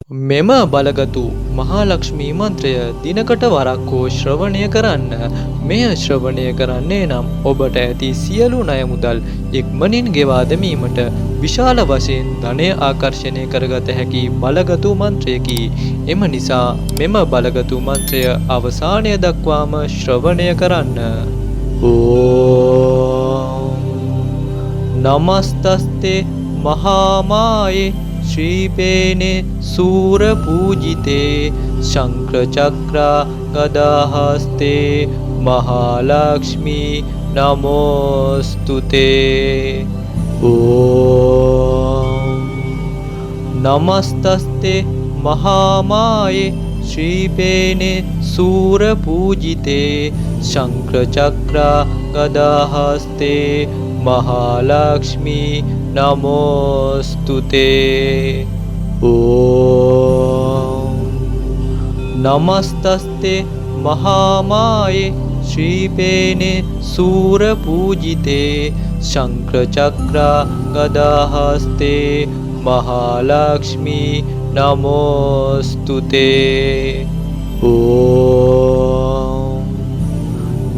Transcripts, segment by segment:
මෙම බලගතු මහාලක්ෂ්මී මන්ත්‍රය දිනකට වරක් හෝ ශ්‍රවණය කරන්න. මෙය ශ්‍රවණය කරන්නේ නම් ඔබට ඇති සියලු ණය මුදල් ඉක්මනින් ගෙවා දැමීමට විශාල වශයෙන් ධනය ආකර්ෂණය කරගත හැකි බලගතු මන්ත්‍රයකි. එම නිසා මෙම බලගතු මන්ත්‍රය අවසානය දක්වාම ශ්‍රවණය කරන්න. ඕම් නමස්තස්තේ මහාමායේ श्रीपेने सूरपूजिते शंखचक्रा गदाहस्ते महालक्ष्मी नमोस्तुते। ओम नमस्तस्ते महामाये श्रीपेने सूरपूजिते शंखचक्रा गदाहस्ते महालक्ष्मी नमोस्तुते। ओम नमस्तस्ते महामाये श्रीपेने सूरपूजिते शंखचक्रा गदाहस्ते महालक्ष्मी नमोस्तुते। ओम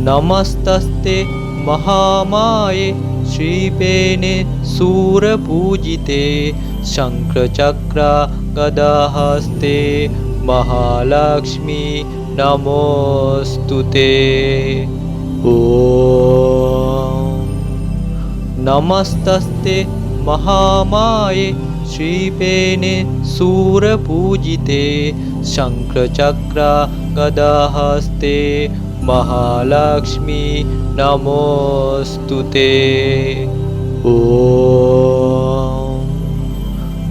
नमस्तस्ते महामाये श्रीपेने सूरपूजिते शंखचक्रा गदाहस्ते महालक्ष्मी नमोस्तुते। ओम नमस्तस्ते महामाये श्रीपेने सूरपूजिते शंखचक्रा गदाहस्ते महालक्ष्मी नमोस्तुते। ओम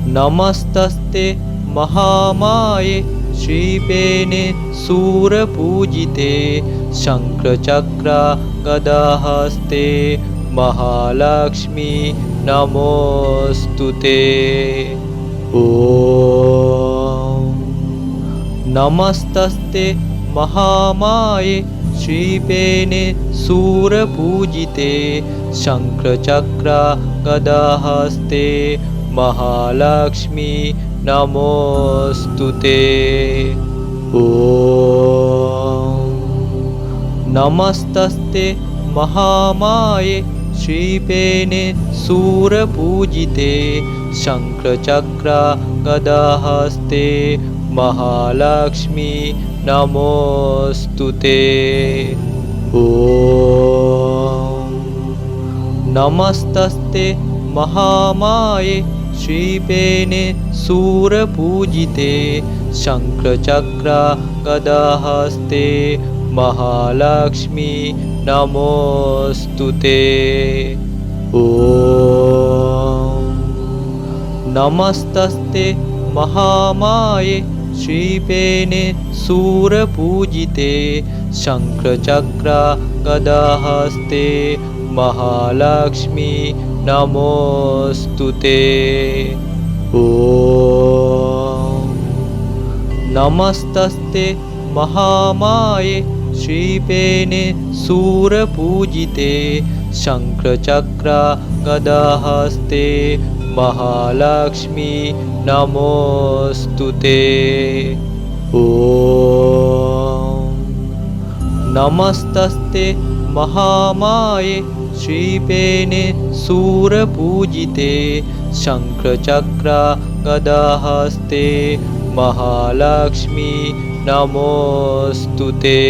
नमस्तस्ते महामाये श्रीपेने सूरपूजिते शंखचक्रा गदाहस्ते महालक्ष्मी नमोस्तुते। ओम नमस्तस्ते महामाये श्रीपेने सूरपूजिते शंखचक्रा गदाहस्ते महालक्ष्मी नमोस्तुते। ओम नमस्तस्ते महामाये श्रीपेने सूरपूजिते शंखचक्रा गदाहस्ते महालक्ष्मी नमोस्तुते। ओम नमस्तस्ते महामाये श्रीपेने सूरपूजिते शंखचक्रा गदाहस्ते महालक्ष्मी नमोस्तुते। ओम नमस्तस्ते महामाये श्रीपेने सूरपूजिते शंखचक्रा गदाहस्ते महालक्ष्मी नमोस्तुते। ओम नमस्तस्ते महामाये श्रीपेने सूरपूजिते शंखचक्रा गदाहस्ते महालक्ष्मी नमोस्तुते। ओम नमस्तस्ते महामाये श्रीपेने सूरपूजिते शंखचक्रा गदाहस्ते महालक्ष्मी नमोस्तुते।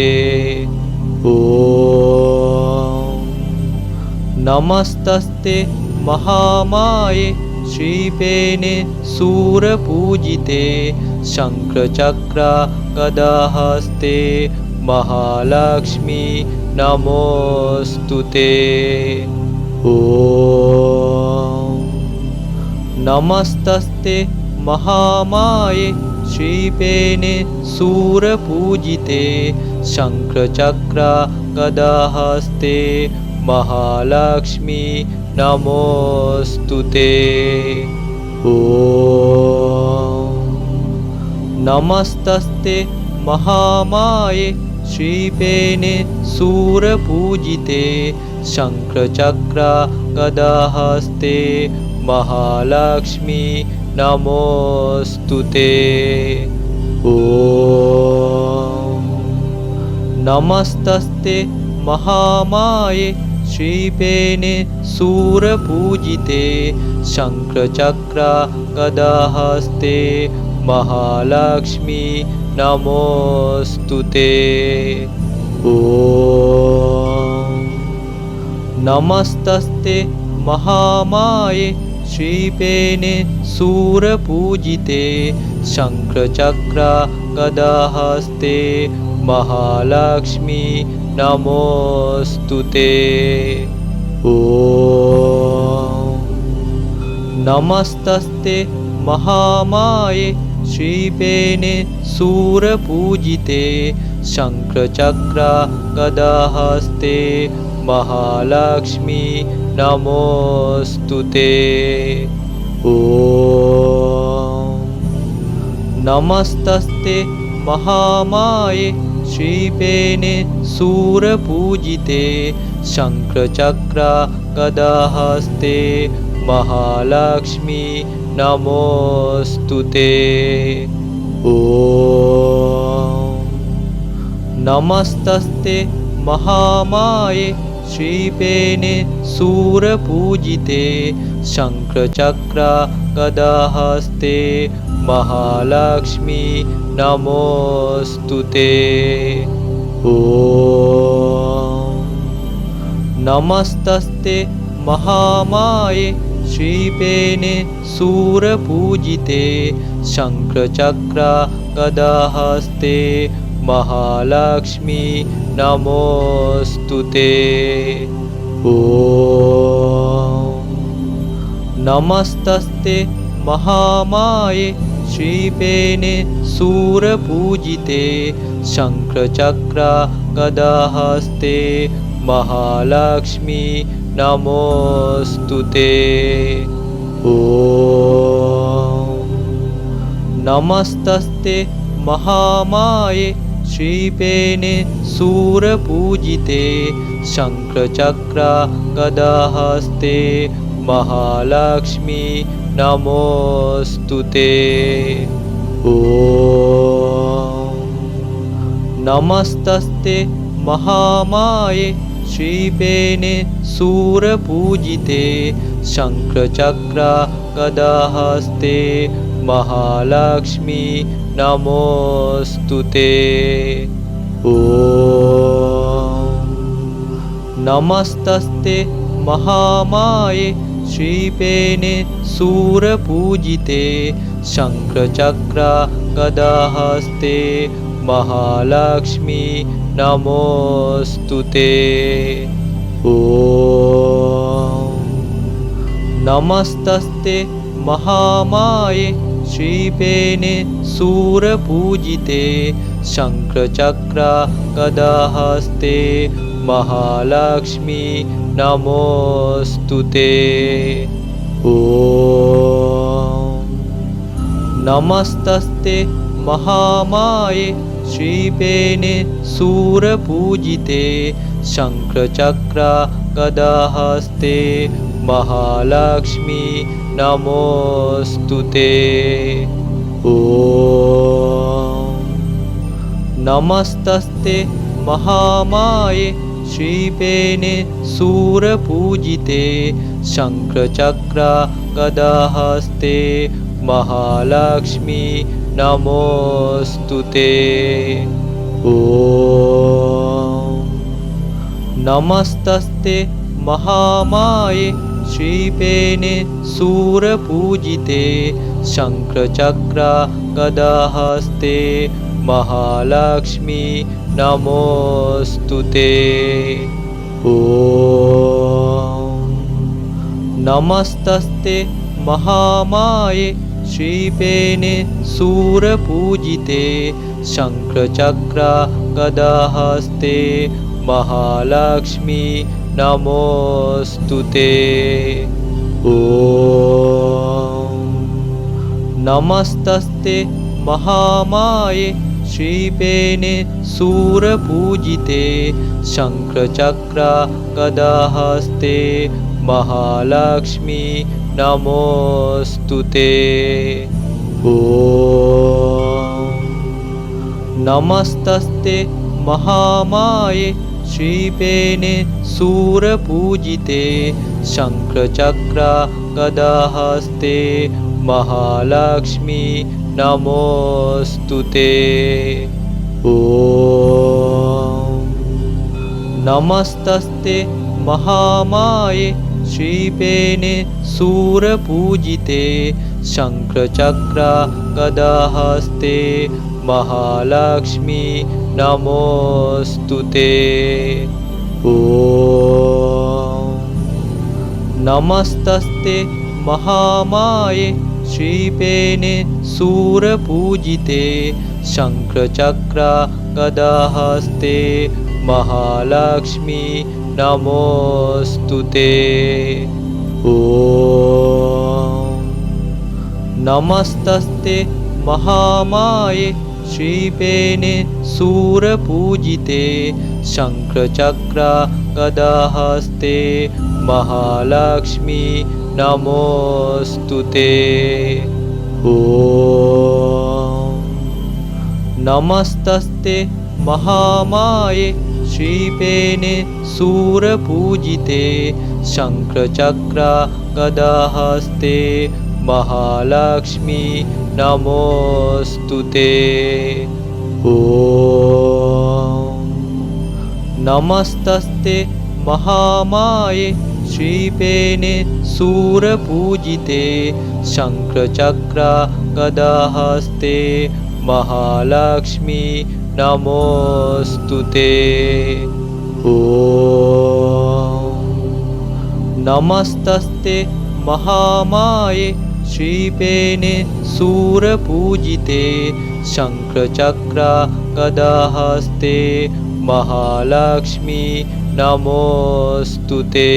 ओम नमस्तस्ते महामाये श्रीपेने सूरपूजिते शंखचक्रा गदाहस्ते महालक्ष्मी नमोस्तुते। ओम नमस्तस्ते महामाये श्रीपेने सूरपूजिते शंखचक्रा गदाहस्ते महालक्ष्मी नमोस्तुते। ओम नमस्तस्ते महामाये श्रीपेने सूरपूजिते शंखचक्रा गदाहस्ते महालक्ष्मी नमोऽस्तुते। ॐ नमस्तस्ते महामाये श्रीपेने सूरपूजिते शङ्खचक्र गदाहस्ते महालक्ष्मी नमोऽस्तुते। ॐ नमस्तस्ते महामाये श्रीपेने सूरपूजिते शङ्खचक्र गदाहस्ते महालक्ष्मी नमोऽस्तुते। ॐ नमस्तस्ते महामाये श्रीपेने सूरपूजिते शङ्खचक्र गदाहस्ते महालक्ष्मी नमोऽस्तुते। ॐ नमस्तस्ते महामाये श्रीपेने सूरपूजिते शङ्खचक्र गदाहस्ते महालक्ष्मी नमोऽस्तुते। ॐ नमस्तस्ते महामाये श्रीपेने सूरपूजिते शङ्खचक्र गदाहस्ते महालक्ष्मी नमोऽस्तुते। ॐ नमस्तस्ते महामाये श्रीपेने सूरपूजिते शङ्खचक्र गदाहस्ते महालक्ष्मी नमोऽस्तुते। ॐ नमस्तस्ते महामाये श्रीपेने सूरपूजिते शङ्खचक्र गदाहस्ते महालक्ष्मी नमोऽस्तुते। ॐ नमस्तस्ते महामाये श्रीपेने सूरपूजिते शङ्खचक्र गदाहस्ते महालक्ष्मी नमोऽस्तुते। ॐ नमस्तस्ते महामाये श्रीपेने सूरपूजिते शङ्खचक्र गदाहस्ते महालक्ष्मी नमोऽस्तुते। ॐ नमस्तस्ते महामाये श्रीपेने सूरपूजिते शङ्खचक्र गदाहस्ते महालक्ष्मी नमोऽस्तुते। ॐ नमस्तस्ते महामाये श्रीपेने सूरपूजिते शङ्खचक्र गदाहस्ते महालक्ष्मी नमोऽस्तुते। ॐ नमस्तस्ते महामाये श्रीपेने सूरपूजिते शङ्खचक्र गदाहस्ते महालक्ष्मी नमोऽस्तुते। ॐ नमस्तस्ते महामाये श्रीपेने सूरपूजिते शङ्खचक्र गदाहस्ते महालक्ष्मी नमोऽस्तुते। ॐ नमस्तस्ते महामाये श्रीपेने सूरपूजिते शङ्खचक्र गदाहस्ते महालक्ष्मी नमोऽस्तुते। ॐ नमस्तस्ते महामाये श्रीपेने सूरपूजिते शङ्खचक्र गदाहस्ते महालक्ष्मी नमोऽस्तुते। ॐ नमस्तस्ते महामाये श्रीपेने सूरपूजिते शङ्खचक्र गदाहस्ते महालक्ष्मी नमोऽस्तुते। नमस्तस्ते महामाये श्रीपेने सूरपूजिते शङ्खचक्र गदाहस्ते महालक्ष्मी नमोऽस्तुते। नमस्तस्ते महामाये श्रीपेने सूरपूजिते शङ्खचक्र गदाहस्ते महालक्ष्मी नमोऽस्तुते। नमस्तस्ते महामाये श्रीपेने सूरपूजिते शङ्खचक्र गदाहस्ते महालक्ष्मी नमोऽस्तुते। नमस्तस्ते महामाये श्रीपेने सूरपूजिते शङ्खचक्र गदाहस्ते महालक्ष्मी नमोऽस्तुते। नमस्तस्ते महामाये श्रीपेने सूरपूजिते शङ्खचक्र गदाहस्ते महालक्ष्मी नमोऽस्तुते। नमस्तस्ते महामाये श्रीपेने सूरपूजिते शङ्खचक्र गदाहस्ते महालक्ष्मी नमोऽस्तुते। नमस्तस्ते महामाये श्रीपेने सूरपूजिते शङ्खचक्र गदाहस्ते महालक्ष्मी नमोऽस्तुते।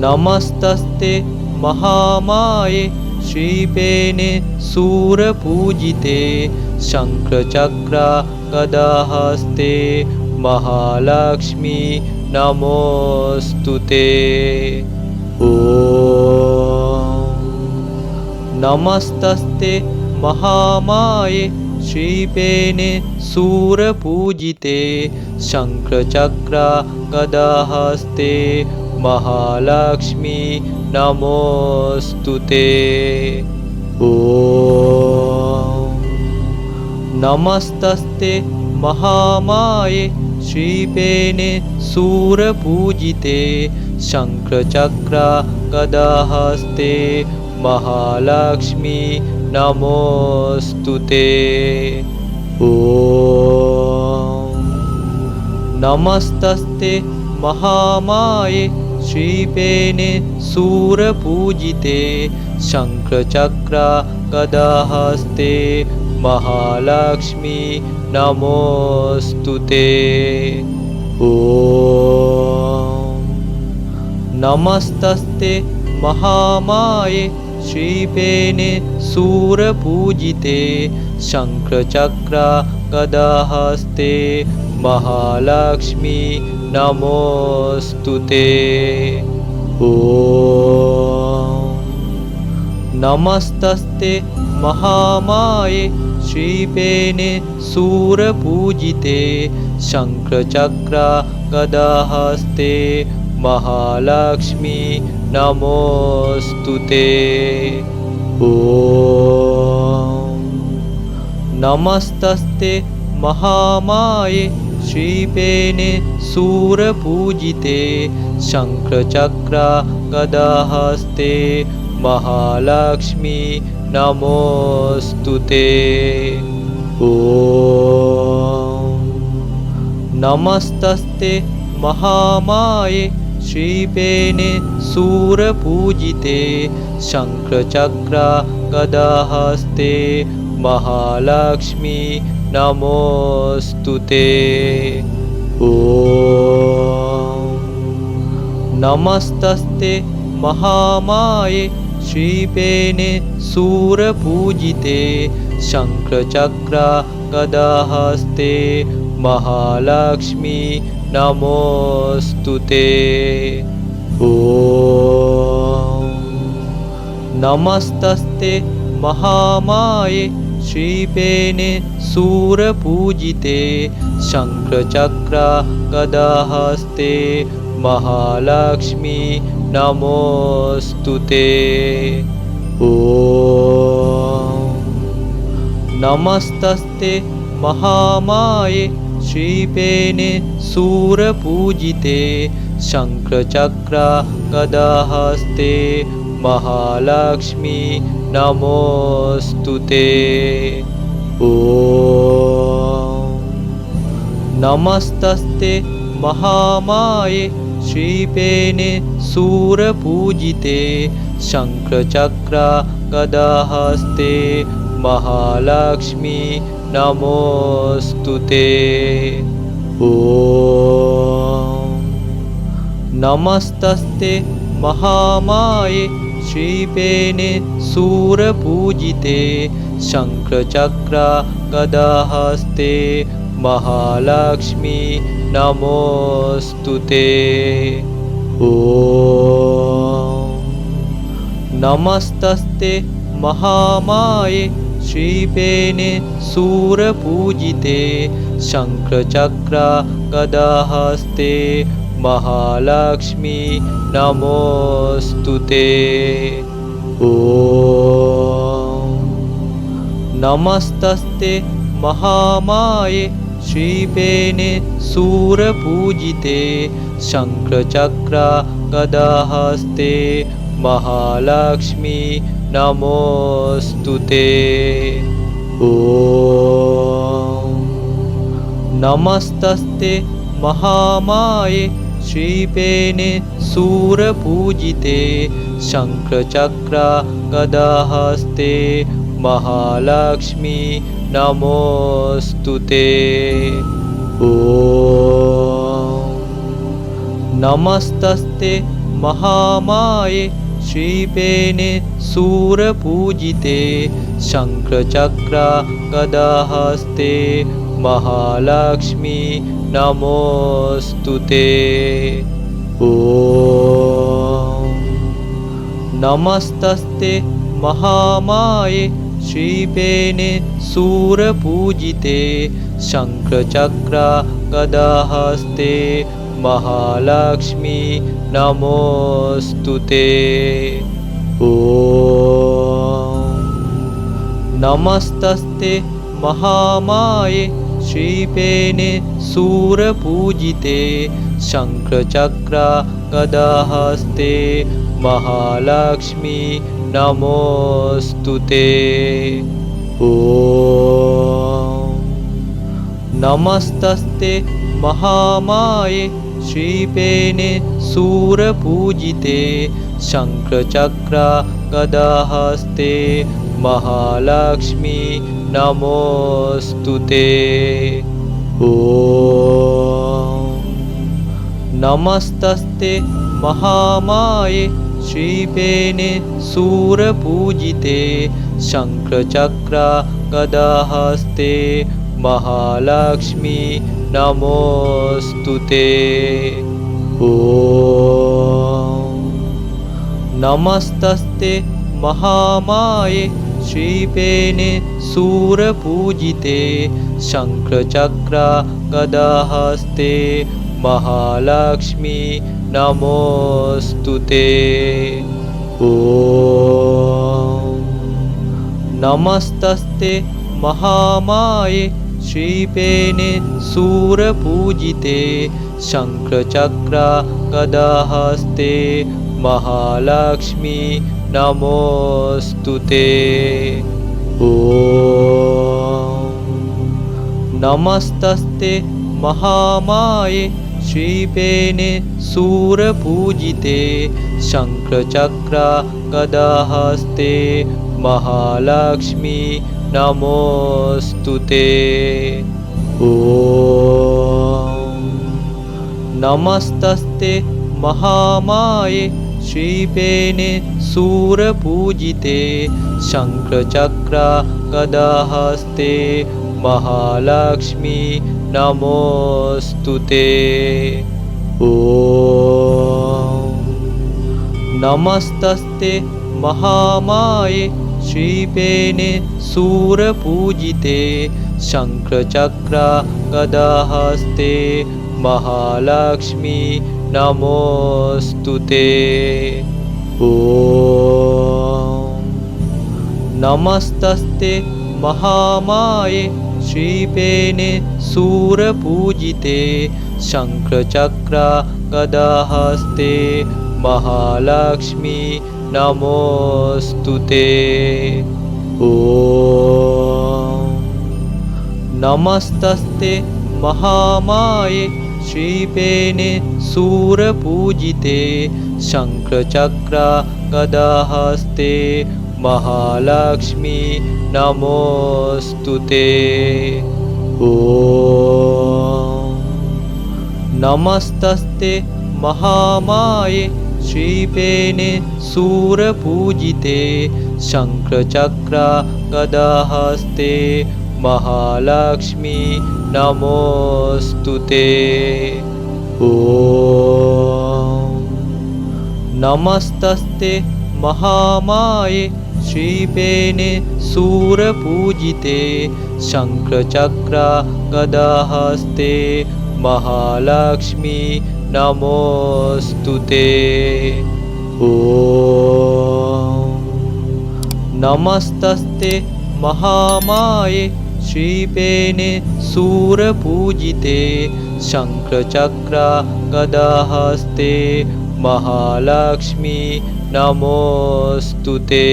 नमस्तस्ते महामाये श्रीपेने सूरपूजिते शङ्खचक्र गदाहस्ते महालक्ष्मी नमोऽस्तुते। नमस्तस्ते महामाये श्रीपेने सूरपूजिते शङ्खचक्र गदाहस्ते महालक्ष्मी नमोऽस्तुते। नमस्तस्ते महामाये श्रीपेने सूरपूजिते शङ्खचक्र गदाहस्ते महालक्ष्मी नमोऽस्तुते। नमस्तस्ते महामाये श्रीपेने सूरपूजिते शङ्खचक्र गदाहस्ते महालक्ष्मी नमोऽस्तुते। नमस्तस्ते महामाये श्रीपेने सूरपूजिते शङ्खचक्र गदाहस्ते महालक्ष्मी नमोऽस्तुते। नमस्तस्ते महामाये श्रीपेने सूरपूजिते शङ्खचक्र गदाहस्ते महालक्ष्मी नमोऽस्तुते। नमस्तस्ते महामाये श्रीपेने सूरपूजिते शङ्खचक्र गदाहस्ते महालक्ष्मी नमोऽस्तुते। नमस्तस्ते महामाये श्रीपेने सूरपूजिते शङ्खचक्र गदाहस्ते महालक्ष्मी नमोऽस्तुते। नमस्तस्ते महामाये श्रीपेने सूरपूजिते शङ्खचक्र गदाहस्ते महालक्ष्मी नमोऽस्तुते। ॐ नमस्तस्ते महामाये श्रीपेने सूरपूजिते शङ्खचक्र गदाहस्ते महालक्ष्मी नमोऽस्तुते। ॐ नमस्तस्ते महामाये श्रीपेने सूरपूजिते शङ्खचक्र गदाहस्ते महालक्ष्मी नमोऽस्तुते। ॐ नमस्तस्ते महामाये श्रीपेने सूरपूजिते शङ्खचक्र गदाहस्ते महालक्ष्मी नमोऽस्तुते। ॐ नमस्तस्ते महामाये श्रीपेने सूरपूजिते शङ्खचक्र गदाहस्ते महालक्ष्मी नमोऽस्तुते। ॐ नमस्तस्ते महामाये श्रीपेने सूरपूजिते शङ्खचक्र गदाहस्ते महालक्ष्मी नमोऽस्तुते। ॐ नमस्तस्ते महामाये श्रीपेने सूरपूजिते शङ्खचक्र गदाहस्ते महालक्ष्मी नमोऽस्तुते। ॐ नमस्तस्ते महामाये श्रीपेने सूरपूजिते शङ्खचक्र गदाहस्ते महालक्ष्मी नमोऽस्तुते। ॐ नमस्तस्ते महामाये श्रीपेने सूरपूजिते शङ्खचक्र गदाहस्ते महालक्ष्मी नमोऽस्तुते। ॐ नमस्तस्ते महामाये श्रीपेने सूरपूजिते शङ्खचक्र गदाहस्ते महालक्ष्मी नमोऽस्तुते। ॐ नमस्तस्ते महामाये श्रीपेने सूरपूजिते शङ्खचक्र गदाहस्ते महालक्ष्मी नमोऽस्तुते। ॐ नमस्तस्ते महामाये श्रीपेने सूरपूजिते शङ्खचक्र गदाहस्ते महालक्ष्मी नमोऽस्तुते। ॐ नमस्तस्ते महामाये श्रीपेने सूरपूजिते शङ्खचक्र गदाहस्ते महालक्ष्मी नमोऽस्तुते। ॐ नमस्तस्ते महामाये श्रीपेने सूरपूजिते शङ्खचक्र गदाहस्ते महालक्ष्मी नमोऽस्तुते। ॐ नमस्तस्ते महामाये श्रीपेने सूरपूजिते शङ्खचक्र गदाहस्ते महालक्ष्मी नमोऽस्तुते। ॐ नमस्तस्ते महामाये श्रीपेने सूरपूजिते शङ्खचक्र गदाहस्ते महालक्ष्मी नमोऽस्तुते। ॐ नमस्तस्ते महामाये श्रीपेने सूरपूजिते शङ्खचक्र गदाहस्ते महालक्ष्मी नमोऽस्तु ते। ॐ नमस्तस्ते महामाये श्रीपेने सूरपूजिते शङ्खचक्र गदाहस्ते महालक्ष्मी नमोऽस्तु ते। ॐ नमस्तस्ते महामाये श्रीपेने सूरपूजिते शङ्खचक्र गदाहस्ते महालक्ष्मी नमोऽस्तु ते। ॐ नमस्तस्ते महामाये श्रीपेने सूरपूजिते शङ्खचक्र गदाहस्ते महालक्ष्मी नमोऽस्तु ते। ॐ नमस्तस्ते महामाये श्रीपेने सूरपूजिते शङ्खचक्र गदाहस्ते महालक्ष्मी नमोऽस्तु ते। ॐ नमस्तस्ते महामाये श्रीपेने सूरपूजिते शङ्खचक्र गदाहस्ते महालक्ष्मी नमोऽस्तु ते। ॐ नमस्तस्ते महामाये श्रीपेने सूरपूजिते शङ्खचक्र गदाहस्ते महालक्ष्मी नमोऽस्तु ते।